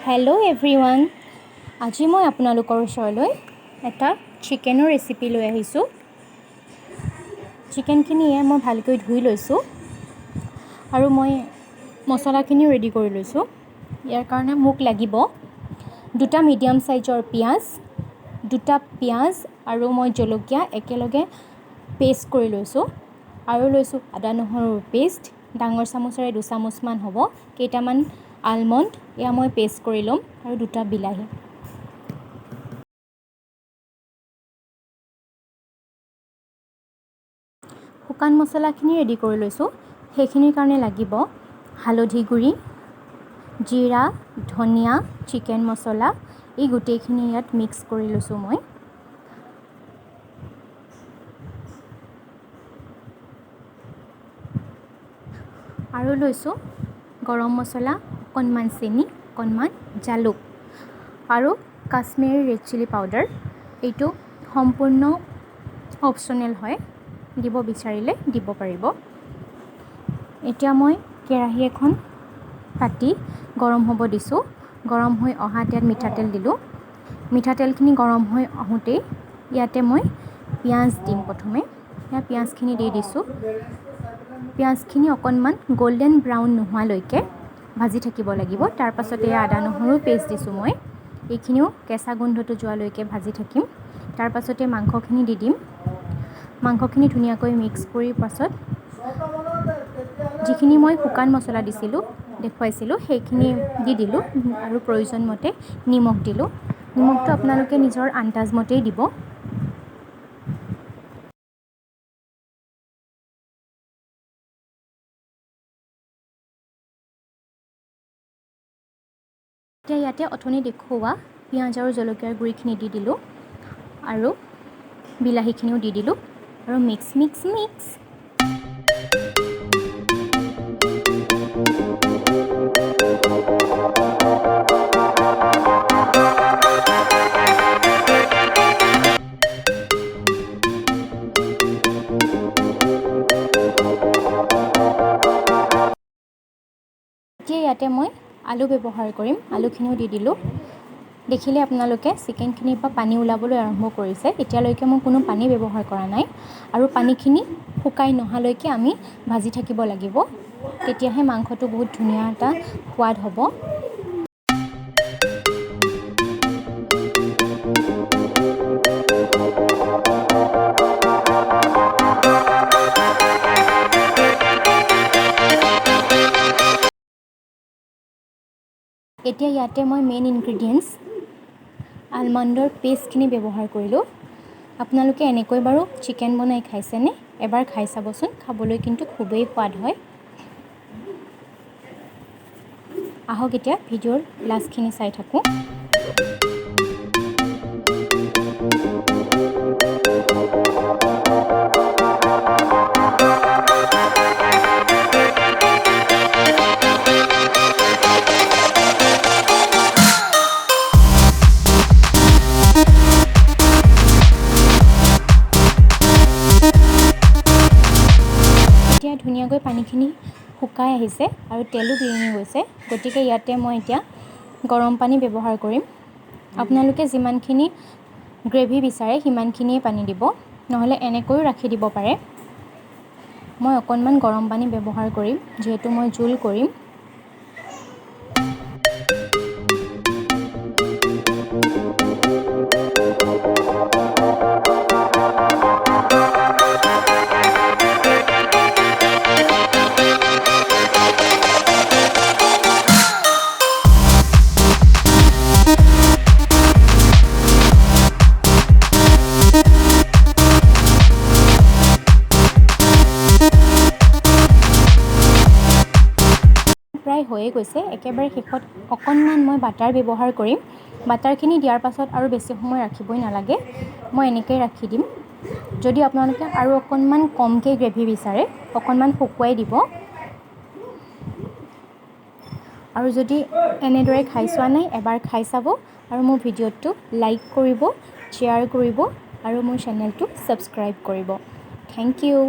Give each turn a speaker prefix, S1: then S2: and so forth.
S1: Hello' everyone, আজি মই আপোনালোকৰ ওচৰলৈ এটা চিকেনৰ ৰেচিপি লৈ আহিছোঁ। চিকেনখিনি মই ভালকৈ ধুই লৈছোঁ আৰু মই মছলাখিনিও ৰেডি কৰি লৈছোঁ। ইয়াৰ কাৰণে মোক লাগিব 2টা মিডিয়াম চাইজৰ পিঁয়াজ, 2টা পিঁয়াজ আৰু মই জলকীয়া একেলগে পেষ্ট কৰি লৈছোঁ আৰু লৈছোঁ আদা নহৰুৰ পেষ্ট, ডাঙৰ চামুচেৰে 2 চামুচমান হ'ব, কেইটামান আলমণ্ড এয়া মই পেষ্ট কৰি ল'ম আৰু 2টা বিলাহী। শুকান মছলাখিনি ৰেডি কৰি লৈছোঁ। সেইখিনিৰ কাৰণে লাগিব হালধি গুড়ি, জিৰা, ধনিয়া, চিকেন মছলা, এই গোটেইখিনি ইয়াত মিক্স কৰি লৈছোঁ মই। আৰু লৈছোঁ গৰম মছলা, অকণমান চেনি, অকণমান জালুক আৰু কাশ্মীৰী ৰেড চিলি পাউডাৰ। এইটো সম্পূৰ্ণ অপশ্যনেল হয়, দিব বিচাৰিলে দিব পাৰিব। এতিয়া মই কেৰাহী এখন পাতি গৰম হ'ব দিছোঁ। গৰম হৈ অহাত ইয়াত মিঠাতেল দিলোঁ। মিঠাতেলখিনি গৰম হৈ আহোঁতেই ইয়াতে মই পিঁয়াজ দিম। প্ৰথমে পিঁয়াজখিনি দি দিছোঁ। পিঁয়াজখিনি অকণমান গল্ডেন ব্ৰাউন নোহোৱালৈকে ভাজি থাকিব লাগিব। তাৰ পাছতে আদা নহৰু পেষ্ট দিছোঁ মই, এইখিনিও কেঁচা গোন্ধটো যোৱালৈকে ভাজি থাকিম। তাৰ পাছতে মাংসখিনি দি দিম। মাংসখিনি ধুনীয়াকৈ মিক্স কৰি পাছত যিখিনি মই শুকান মছলা দেখুৱাইছিলোঁ সেইখিনি দি দিলোঁ আৰু প্ৰয়োজন মতে নিমখ দিলোঁ। নিমখটো আপোনালোকে নিজৰ আন্দাজ মতেই দিব। এতিয়া ইয়াতে অথনি দেখুওৱা পিঁয়াজ আৰু জলকীয়াৰ গুড়িখিনি দি দিলোঁ আৰু বিলাহীখিনিও দি দিলোঁ আৰু মিক্স। এতিয়া ইয়াতে মই আলু ব্যৱহাৰ কৰিম। আলুখিনিও দি দিলোঁ। দেখিলে আপোনালোকে চিকেনখিনিৰ পৰা পানী ওলাবলৈ আৰম্ভ কৰিছে। এতিয়ালৈকে মই কোনো পানী ব্যৱহাৰ কৰা নাই আৰু পানীখিনি শুকাই নহালৈকে আমি ভাজি থাকিব লাগিব। তেতিয়াহে মাংসটো বহুত ধুনীয়া এটা সোৱাদ হ'ব। এতিয়া ইয়াতে মই মেইন ইনগ্ৰিডিয়েণ্টছ আলমণ্ডৰ পেষ্টখিনি ব্যৱহাৰ কৰিলোঁ। আপোনালোকে এনেকৈ বাৰু চিকেন বনাই খাইছেনে? এবাৰ খাই চাবচোন, খাবলৈ কিন্তু খুবেই সোৱাদ হয়। আহক এতিয়া ভিডিঅ'ৰ লাষ্টখিনি চাই থাকোঁ। এতিয়া ধুনীয়াকৈ পানীখিনি শুকাই আহিছে আৰু তেলো বিৰিঙি গৈছে। গতিকে ইয়াতে মই এতিয়া গৰম পানী ব্যৱহাৰ কৰিম। আপোনালোকে যিমানখিনি গ্ৰেভি বিচাৰে সিমানখিনিয়ে পানী দিব, নহ'লে এনেকৈও ৰাখি দিব পাৰে। মই অকণমান গৰম পানী ব্যৱহাৰ কৰিম যিহেতু মই জোল কৰিম। প্ৰায় হৈয়ে গৈছে। একেবাৰে শেষত অকণমান মই বাটাৰ ব্যৱহাৰ কৰিম। বাটাৰখিনি দিয়াৰ পাছত আৰু বেছি সময় ৰাখিবই নালাগে, মই এনেকৈ ৰাখি দিম। যদি আপোনালোকে আৰু অকণমান কমকৈ গ্ৰেভি বিচাৰে অকণমান শুকুৱাই দিব। আৰু যদি এনেদৰে খাই চোৱা নাই এবাৰ খাই চাব আৰু মোৰ ভিডিঅ'টো লাইক কৰিব, শ্বেয়াৰ কৰিব আৰু মোৰ চেনেলটো ছাবস্ক্ৰাইব কৰিব। Thank U.